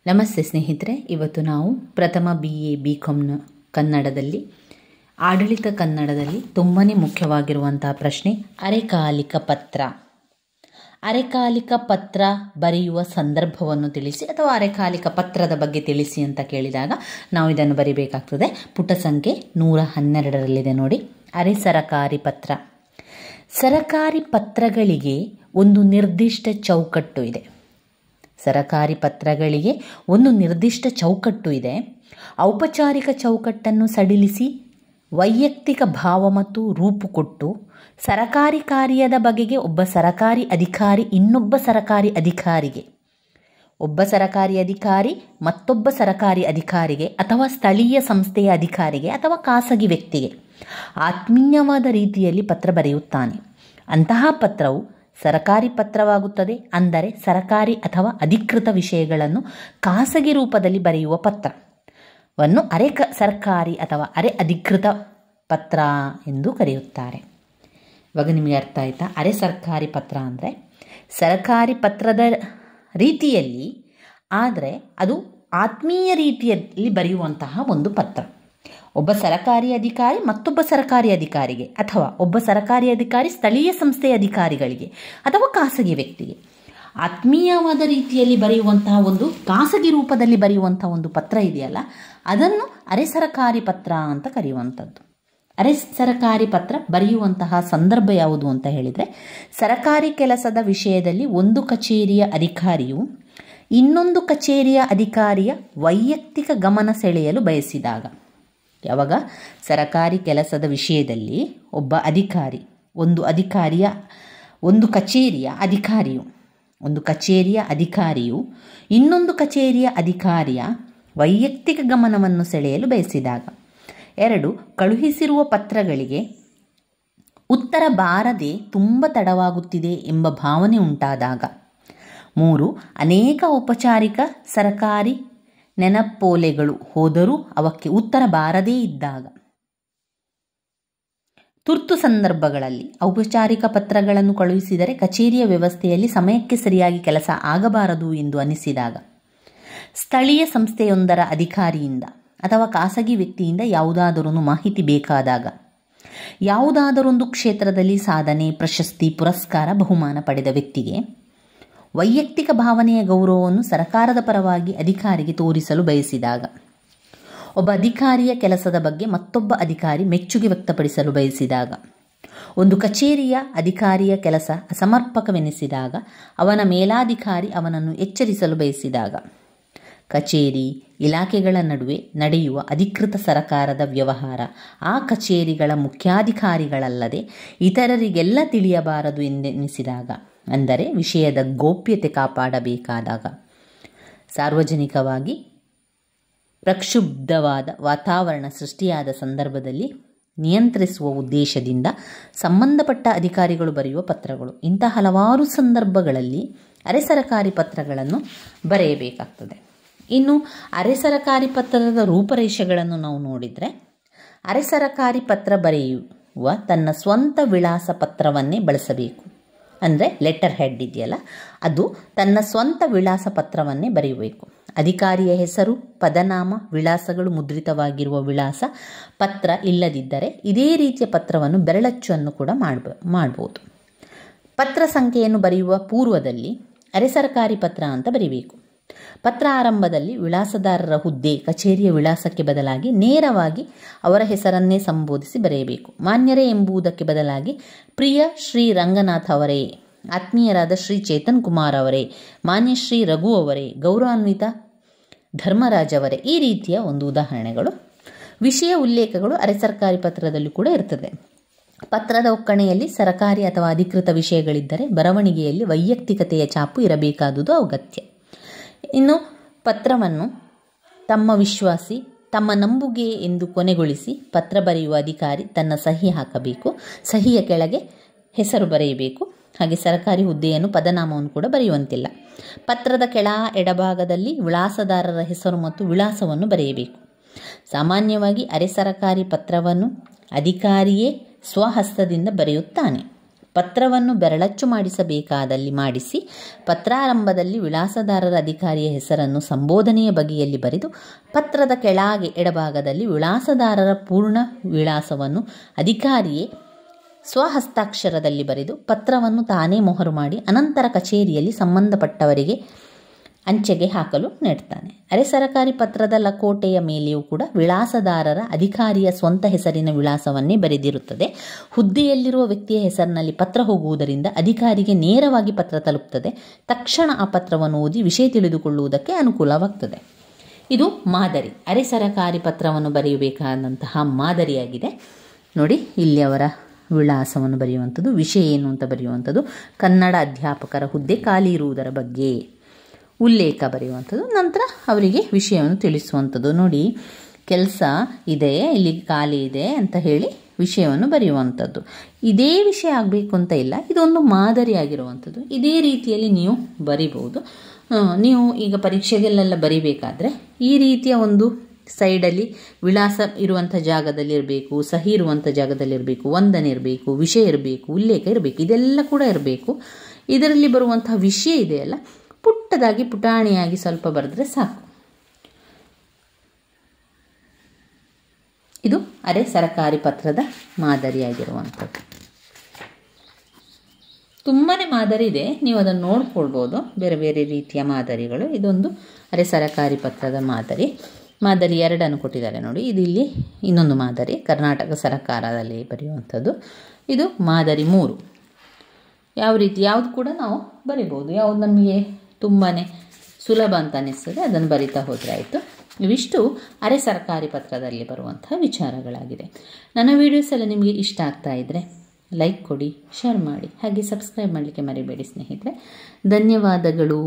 ನಮಸ್ತೆ ಸ್ನೇಹಿತರೆ, ಇವತ್ತು ನಾವು ಪ್ರಥಮ BA BComನ ಕನ್ನಡದಲ್ಲಿ ಆಡಳಿತ ಕನ್ನಡದಲ್ಲಿ ತುಂಬಾ ಮುಖ್ಯವಾಗಿರುವಂತಹ ಪ್ರಶ್ನೆ ಅರೆಕಾಲಿಕ ಪತ್ರ. ಅರೆಕಾಲಿಕ ಪತ್ರ ಬರೆಯುವ ಸಂದರ್ಭವನ್ನು ತಿಳಿಸಿ ಅಥವಾ ಅರೆಕಾಲಿಕ ಪತ್ರದ ಬಗ್ಗೆ ತಿಳಿಸಿ ಅಂತ ಕೇಳಿದಾಗ ನಾವು ಇದನ್ನು ಬರಿಬೇಕಾಗ್ತದೆ. ಪುಟ ಸಂಖ್ಯೆ 112ರಲ್ಲಿದೆ ನೋಡಿ. ಅರೆ ಸರಕಾರಿ ಪತ್ರ. ಸರಕಾರಿ ಪತ್ರಗಳಿಗೆ ಒಂದು ನಿರ್ದಿಷ್ಟ ಚೌಕಟ್ಟು ಇದೆ. ಸರಕಾರಿ ಪತ್ರಗಳಿಗೆ ಒಂದು ನಿರ್ದಿಷ್ಟ ಚೌಕಟ್ಟು ಇದೆ. ಔಪಚಾರಿಕ ಚೌಕಟ್ಟನ್ನು ಸಡಿಲಿಸಿ ವೈಯಕ್ತಿಕ ಭಾವ ಮತ್ತು ರೂಪು ಕೊಟ್ಟು ಸರಕಾರಿ ಕಾರ್ಯದ ಬಗೆಗೆ ಒಬ್ಬ ಸರಕಾರಿ ಅಧಿಕಾರಿ ಇನ್ನೊಬ್ಬ ಸರಕಾರಿ ಅಧಿಕಾರಿಗೆ, ಒಬ್ಬ ಸರಕಾರಿ ಅಧಿಕಾರಿ ಮತ್ತೊಬ್ಬ ಸರಕಾರಿ ಅಧಿಕಾರಿಗೆ ಅಥವಾ ಸ್ಥಳೀಯ ಸಂಸ್ಥೆಯ ಅಧಿಕಾರಿಗೆ ಅಥವಾ ಖಾಸಗಿ ವ್ಯಕ್ತಿಗೆ ಆತ್ಮೀಯವಾದ ರೀತಿಯಲ್ಲಿ ಪತ್ರ ಬರೆಯುತ್ತಾನೆ. ಅಂತಹ ಪತ್ರವು ಸರಕಾರಿ ಪತ್ರವಾಗುತ್ತದೆ. ಅಂದರೆ ಸರಕಾರಿ ಅಥವಾ ಅಧಿಕೃತ ವಿಷಯಗಳನ್ನು ಖಾಸಗಿ ರೂಪದಲ್ಲಿ ಬರೆಯುವ ಪತ್ರವನ್ನು ಸರ್ಕಾರಿ ಅಥವಾ ಅರೆ ಅಧಿಕೃತ ಪತ್ರ ಎಂದು ಕರೆಯುತ್ತಾರೆ. ಇವಾಗ ನಿಮಗೆ ಅರ್ಥ ಆಯ್ತಾ? ಅರೆ ಸರ್ಕಾರಿ ಪತ್ರ ಅಂದರೆ ಸರಕಾರಿ ಪತ್ರದ ರೀತಿಯಲ್ಲಿ, ಆದರೆ ಅದು ಆತ್ಮೀಯ ರೀತಿಯಲ್ಲಿ ಬರೆಯುವಂತಹ ಒಂದು ಪತ್ರ. ಒಬ್ಬ ಸರಕಾರಿ ಅಧಿಕಾರಿ ಮತ್ತೊಬ್ಬ ಸರಕಾರಿ ಅಧಿಕಾರಿಗೆ ಅಥವಾ ಒಬ್ಬ ಸರಕಾರಿ ಅಧಿಕಾರಿ ಸ್ಥಳೀಯ ಸಂಸ್ಥೆಯ ಅಧಿಕಾರಿಗಳಿಗೆ ಅಥವಾ ಖಾಸಗಿ ವ್ಯಕ್ತಿಗೆ ಆತ್ಮೀಯವಾದ ರೀತಿಯಲ್ಲಿ ಬರೆಯುವಂತಹ ಒಂದು ಖಾಸಗಿ ರೂಪದಲ್ಲಿ ಬರೆಯುವಂತಹ ಒಂದು ಪತ್ರ ಇದೆಯಲ್ಲ, ಅದನ್ನು ಅರೆ ಸರಕಾರಿ ಪತ್ರ ಅಂತ ಕರೆಯುವಂಥದ್ದು. ಅರೆ ಸರಕಾರಿ ಪತ್ರ ಬರೆಯುವಂತಹ ಸಂದರ್ಭ ಯಾವುದು ಅಂತ ಹೇಳಿದರೆ, ಸರಕಾರಿ ಕೆಲಸದ ವಿಷಯದಲ್ಲಿ ಒಂದು ಕಚೇರಿಯ ಅಧಿಕಾರಿಯು ಇನ್ನೊಂದು ಕಚೇರಿಯ ಅಧಿಕಾರಿಯ ವೈಯಕ್ತಿಕ ಗಮನ ಸೆಳೆಯಲು ಬಯಸಿದಾಗ. ಯಾವಾಗ ಸರಕಾರಿ ಕೆಲಸದ ವಿಷಯದಲ್ಲಿ ಒಬ್ಬ ಅಧಿಕಾರಿ ಒಂದು ಕಚೇರಿಯ ಅಧಿಕಾರಿಯು ಇನ್ನೊಂದು ಕಚೇರಿಯ ಅಧಿಕಾರಿಯ ವೈಯಕ್ತಿಕ ಗಮನವನ್ನು ಸೆಳೆಯಲು ಬಯಸಿದಾಗ. 2 ಕಳುಹಿಸಿರುವ ಪತ್ರಗಳಿಗೆ ಉತ್ತರ ಬಾರದೆ ತುಂಬ ತಡವಾಗುತ್ತಿದೆ ಎಂಬ ಭಾವನೆ ಉಂಟಾದಾಗ. 3 ಅನೇಕ ಔಪಚಾರಿಕ ಸರಕಾರಿ ನೆನಪೋಲೆಗಳು ಹೋದರೂ ಅವಕ್ಕೆ ಉತ್ತರ ಬಾರದೇ ಇದ್ದಾಗ. ತುರ್ತು ಸಂದರ್ಭಗಳಲ್ಲಿ ಔಪಚಾರಿಕ ಪತ್ರಗಳನ್ನು ಕಳುಹಿಸಿದರೆ ಕಚೇರಿಯ ವ್ಯವಸ್ಥೆಯಲ್ಲಿ ಸಮಯಕ್ಕೆ ಸರಿಯಾಗಿ ಕೆಲಸ ಆಗಬಾರದು ಎಂದು ಅನಿಸಿದಾಗ. ಸ್ಥಳೀಯ ಸಂಸ್ಥೆಯೊಂದರ ಅಧಿಕಾರಿಯಿಂದ ಅಥವಾ ಖಾಸಗಿ ವ್ಯಕ್ತಿಯಿಂದ ಯಾವುದಾದರೊಂದು ಮಾಹಿತಿ ಬೇಕಾದಾಗ. ಯಾವುದಾದರೊಂದು ಕ್ಷೇತ್ರದಲ್ಲಿ ಸಾಧನೆ, ಪ್ರಶಸ್ತಿ, ಪುರಸ್ಕಾರ, ಬಹುಮಾನ ಪಡೆದ ವ್ಯಕ್ತಿಗೆ ವೈಯಕ್ತಿಕ ಭಾವನೆಯ ಗೌರವವನ್ನು ಸರಕಾರದ ಪರವಾಗಿ ಅಧಿಕಾರಿಗೆ ತೋರಿಸಲು ಬಯಸಿದಾಗ. ಒಬ್ಬ ಅಧಿಕಾರಿಯ ಕೆಲಸದ ಬಗ್ಗೆ ಮತ್ತೊಬ್ಬ ಅಧಿಕಾರಿ ಮೆಚ್ಚುಗೆ ವ್ಯಕ್ತಪಡಿಸಲು ಬಯಸಿದಾಗ. ಒಂದು ಕಚೇರಿಯ ಅಧಿಕಾರಿಯ ಕೆಲಸ ಅಸಮರ್ಪಕವೆನಿಸಿದಾಗ ಅವನ ಮೇಲಾಧಿಕಾರಿ ಅವನನ್ನು ಎಚ್ಚರಿಸಲು ಬಯಸಿದಾಗ. ಕಚೇರಿ, ಇಲಾಖೆಗಳ ನಡುವೆ ನಡೆಯುವ ಅಧಿಕೃತ ಸರಕಾರದ ವ್ಯವಹಾರ ಆ ಕಚೇರಿಗಳ ಮುಖ್ಯಾಧಿಕಾರಿಗಳಲ್ಲದೆ ಇತರರಿಗೆಲ್ಲ ತಿಳಿಯಬಾರದು ಎಂದೆನಿಸಿದಾಗ. ಅಂದರೆ ವಿಷಯದ ಗೌಪ್ಯತೆ ಕಾಪಾಡಬೇಕಾದಾಗ. ಸಾರ್ವಜನಿಕವಾಗಿ ಪ್ರಕ್ಷುಬ್ಧವಾದ ವಾತಾವರಣ ಸೃಷ್ಟಿಯಾದ ಸಂದರ್ಭದಲ್ಲಿ ನಿಯಂತ್ರಿಸುವ ಉದ್ದೇಶದಿಂದ ಸಂಬಂಧಪಟ್ಟ ಅಧಿಕಾರಿಗಳು ಬರೆಯುವ ಪತ್ರಗಳು. ಇಂಥ ಹಲವಾರು ಸಂದರ್ಭಗಳಲ್ಲಿ ಅರೆ ಸರಕಾರಿ ಪತ್ರಗಳನ್ನು ಬರೆಯಬೇಕಾಗ್ತದೆ. ಇನ್ನು ಅರೆ ಸರಕಾರಿ ಪತ್ರದ ರೂಪರೇಷೆಗಳನ್ನು ನಾವು ನೋಡಿದರೆ, ಅರೆ ಸರಕಾರಿ ಪತ್ರ ಬರೆಯುವ ತನ್ನ ಸ್ವಂತ ವಿಳಾಸ ಪತ್ರವನ್ನೇ ಬಳಸಬೇಕು. ಅಂದರೆ ಲೆಟರ್ ಹೆಡ್ ಇದೆಯಲ್ಲ, ಅದು ತನ್ನ ಸ್ವಂತ ವಿಳಾಸ ಪತ್ರವನ್ನೇ ಬರೆಯಬೇಕು. ಅಧಿಕಾರಿಯ ಹೆಸರು, ಪದನಾಮ, ವಿಳಾಸಗಳು ಮುದ್ರಿತವಾಗಿರುವ ವಿಳಾಸ ಪತ್ರ ಇಲ್ಲದಿದ್ದರೆ ಇದೇ ರೀತಿಯ ಪತ್ರವನ್ನು ಬೆರಳಚ್ಚನ್ನು ಕೂಡ ಮಾಡ್ಬೋದು. ಪತ್ರ ಸಂಖ್ಯೆಯನ್ನು ಬರೆಯುವ ಪೂರ್ವದಲ್ಲಿ ಅರೆ ಸರಕಾರಿ ಪತ್ರ ಅಂತ ಬರೀಬೇಕು. ಪತ್ರ ಆರಂಭದಲ್ಲಿ ವಿಳಾಸದಾರರ ಹುದ್ದೆ, ಕಚೇರಿಯ ವಿಳಾಸಕ್ಕೆ ಬದಲಾಗಿ ನೇರವಾಗಿ ಅವರ ಹೆಸರನ್ನೇ ಸಂಬೋಧಿಸಿ ಬರೆಯಬೇಕು. ಮಾನ್ಯರೇ ಎಂಬುದಕ್ಕೆ ಬದಲಾಗಿ ಪ್ರಿಯ ಶ್ರೀ ರಂಗನಾಥ್ ಅವರೇ, ಆತ್ಮೀಯರಾದ ಶ್ರೀ ಚೇತನ್ ಕುಮಾರ್ ಅವರೇ, ಮಾನ್ಯ ಶ್ರೀ ರಘು ಅವರೇ, ಗೌರವಾನ್ವಿತ ಧರ್ಮರಾಜ್ ಅವರೇ, ಈ ರೀತಿಯ ಒಂದು ಉದಾಹರಣೆಗಳು. ವಿಷಯ ಉಲ್ಲೇಖಗಳು ಅರೆ ಸರ್ಕಾರಿ ಪತ್ರದಲ್ಲಿ ಕೂಡ ಇರ್ತದೆ. ಪತ್ರದ ಒಕ್ಕಣೆಯಲ್ಲಿ ಸರಕಾರಿ ಅಥವಾ ಅಧಿಕೃತ ವಿಷಯಗಳಿದ್ದರೆ ಬರವಣಿಗೆಯಲ್ಲಿ ವೈಯಕ್ತಿಕತೆಯ ಛಾಪು ಇರಬೇಕಾದುದು ಅಗತ್ಯ. ಇನ್ನು ಪತ್ರವನ್ನು ತಮ್ಮ ವಿಶ್ವಾಸಿ, ತಮ್ಮ ನಂಬುಗೆ ಎಂದು ಕೊನೆಗೊಳಿಸಿ ಪತ್ರ ಬರೆಯುವ ಅಧಿಕಾರಿ ತನ್ನ ಸಹಿ ಹಾಕಬೇಕು. ಸಹಿಯ ಕೆಳಗೆ ಹೆಸರು ಬರೆಯಬೇಕು. ಹಾಗೆ ಸರಕಾರಿ ಹುದ್ದೆಯನ್ನು, ಪದನಾಮವನ್ನು ಕೂಡ ಬರೆಯುವಂತಿಲ್ಲ. ಪತ್ರದ ಕೆಳ ಎಡಭಾಗದಲ್ಲಿ ವಿಳಾಸದಾರರ ಹೆಸರು ಮತ್ತು ವಿಳಾಸವನ್ನು ಬರೆಯಬೇಕು. ಸಾಮಾನ್ಯವಾಗಿ ಅರೆ ಸರಕಾರಿ ಪತ್ರವನ್ನು ಅಧಿಕಾರಿಯೇ ಸ್ವಹಸ್ತದಿಂದ ಬರೆಯುತ್ತಾನೆ. ಪತ್ರವನ್ನು ಬೆರಳಚ್ಚು ಮಾಡಿಸಬೇಕಾದಲ್ಲಿ ಮಾಡಿಸಿ, ಪತ್ರಾರಂಭದಲ್ಲಿ ವಿಳಾಸದಾರರ ಅಧಿಕಾರಿಯ ಹೆಸರನ್ನು ಸಂಬೋಧನೆಯ ಬಗೆಯಲ್ಲಿ ಬರೆದು, ಪತ್ರದ ಕೆಳಗೆ ಎಡಭಾಗದಲ್ಲಿ ವಿಳಾಸದಾರರ ಪೂರ್ಣ ವಿಳಾಸವನ್ನು ಅಧಿಕಾರಿಯೇ ಸ್ವಹಸ್ತಾಕ್ಷರದಲ್ಲಿ ಬರೆದು ಪತ್ರವನ್ನು ತಾನೇ ಮೊಹರು ಮಾಡಿ ಅನಂತರ ಕಚೇರಿಯಲ್ಲಿ ಸಂಬಂಧಪಟ್ಟವರಿಗೆ ಅಂಚೆಗೆ ಹಾಕಲು ನೀಡ್ತಾನೆ. ಅರೆ ಸರಕಾರಿ ಪತ್ರದ ಲಕೋಟೆಯ ಮೇಲೆಯೂ ಕೂಡ ವಿಳಾಸದಾರರ ಅಧಿಕಾರಿಯ ಸ್ವಂತ ಹೆಸರಿನ ವಿಳಾಸವನ್ನೇ ಬರೆದಿರುತ್ತದೆ. ಹುದ್ದೆಯಲ್ಲಿರುವ ವ್ಯಕ್ತಿಯ ಹೆಸರಿನಲ್ಲಿ ಪತ್ರ ಹೋಗುವುದರಿಂದ ಅಧಿಕಾರಿಗೆ ನೇರವಾಗಿ ಪತ್ರ ತಲುಪುತ್ತದೆ. ತಕ್ಷಣ ಆ ಪತ್ರವನ್ನು ಓದಿ ವಿಷಯ ತಿಳಿದುಕೊಳ್ಳುವುದಕ್ಕೆ ಅನುಕೂಲವಾಗ್ತದೆ. ಇದು ಮಾದರಿ, ಅರೆ ಸರಕಾರಿ ಪತ್ರವನ್ನು ಬರೆಯಬೇಕಾದಂತಹ ಮಾದರಿಯಾಗಿದೆ. ನೋಡಿ, ಇಲ್ಲಿ ಅವರ ವಿಳಾಸವನ್ನು ಬರೆಯುವಂಥದ್ದು, ವಿಷಯ ಏನು ಅಂತ ಬರೆಯುವಂಥದ್ದು, ಕನ್ನಡ ಅಧ್ಯಾಪಕರ ಹುದ್ದೆ ಖಾಲಿ ಇರುವುದರ ಬಗ್ಗೆ ಉಲ್ಲೇಖ ಬರೆಯುವಂಥದ್ದು, ನಂತರ ಅವರಿಗೆ ವಿಷಯವನ್ನು ತಿಳಿಸುವಂಥದ್ದು. ನೋಡಿ, ಕೆಲಸ ಇದೆ, ಇಲ್ಲಿ ಖಾಲಿ ಇದೆ ಅಂತ ಹೇಳಿ ವಿಷಯವನ್ನು ಬರೆಯುವಂಥದ್ದು. ಇದೇ ವಿಷಯ ಆಗಬೇಕು ಅಂತ ಇಲ್ಲ, ಇದೊಂದು ಮಾದರಿ ಆಗಿರುವಂಥದ್ದು. ಇದೇ ರೀತಿಯಲ್ಲಿ ನೀವು ಬರಿಬಹುದು. ನೀವು ಈಗ ಪರೀಕ್ಷೆಗೆಲ್ಲ ಬರಿಬೇಕಾದ್ರೆ ಈ ರೀತಿಯ ಒಂದು ಸೈಡಲ್ಲಿ ವಿಳಾಸ ಇರುವಂಥ ಜಾಗದಲ್ಲಿ ಇರಬೇಕು, ಸಹಿ ಇರುವಂಥ ಜಾಗದಲ್ಲಿ ಇರಬೇಕು, ವಂದನೆ ಇರಬೇಕು, ವಿಷಯ ಇರಬೇಕು, ಉಲ್ಲೇಖ ಇರಬೇಕು, ಇದೆಲ್ಲ ಕೂಡ ಇರಬೇಕು. ಇದರಲ್ಲಿ ಬರುವಂತಹ ವಿಷಯ ಇದೆಯಲ್ಲ, ಪುಟ್ಟದಾಗಿ ಪುಟಾಣಿಯಾಗಿ ಸ್ವಲ್ಪ ಬರೆದ್ರೆ ಸಾಕು. ಇದು ಅರೆ ಸರಕಾರಿ ಪತ್ರದ ಮಾದರಿಯಾಗಿರುವಂಥದ್ದು. ತುಂಬಾ ಮಾದರಿ ಇದೆ, ನೀವು ಅದನ್ನು ನೋಡ್ಕೊಳ್ಬೋದು, ಬೇರೆ ಬೇರೆ ರೀತಿಯ ಮಾದರಿಗಳು. ಇದೊಂದು ಅರೆ ಸರಕಾರಿ ಪತ್ರದ ಮಾದರಿ. ಮಾದರಿ 2 ಕೊಟ್ಟಿದ್ದಾರೆ ನೋಡಿ. ಇದು ಇಲ್ಲಿ ಇನ್ನೊಂದು ಮಾದರಿ, ಕರ್ನಾಟಕ ಸರ್ಕಾರದಲ್ಲಿ ಬರೆಯುವಂಥದ್ದು. ಇದು ಮಾದರಿ 3. ಯಾವ ರೀತಿ ಯಾವುದು ಕೂಡ ನಾವು ಬರಿಬೋದು, ಯಾವುದು ನಮಗೆ ತುಂಬಾ ಸುಲಭ ಅಂತ ಅನ್ನಿಸ್ತದೆ ಅದನ್ನು ಬರಿತಾ ಹೋದರೆ ಆಯಿತು. ಇವಿಷ್ಟು ಅರೆ ಸರ್ಕಾರಿ ಪತ್ರದಲ್ಲಿ ಬರುವಂತಹ ವಿಚಾರಗಳಾಗಿದೆ. ನನ್ನ ವೀಡಿಯೋಸ್ ಎಲ್ಲ ನಿಮಗೆ ಇಷ್ಟ ಆಗ್ತಾ ಇದ್ದರೆ ಲೈಕ್ ಕೊಡಿ, ಶೇರ್ ಮಾಡಿ, ಹಾಗೆ ಸಬ್ಸ್ಕ್ರೈಬ್ ಮಾಡಲಿಕ್ಕೆ ಮರಿಬೇಡಿ ಸ್ನೇಹಿತರೆ. ಧನ್ಯವಾದಗಳು.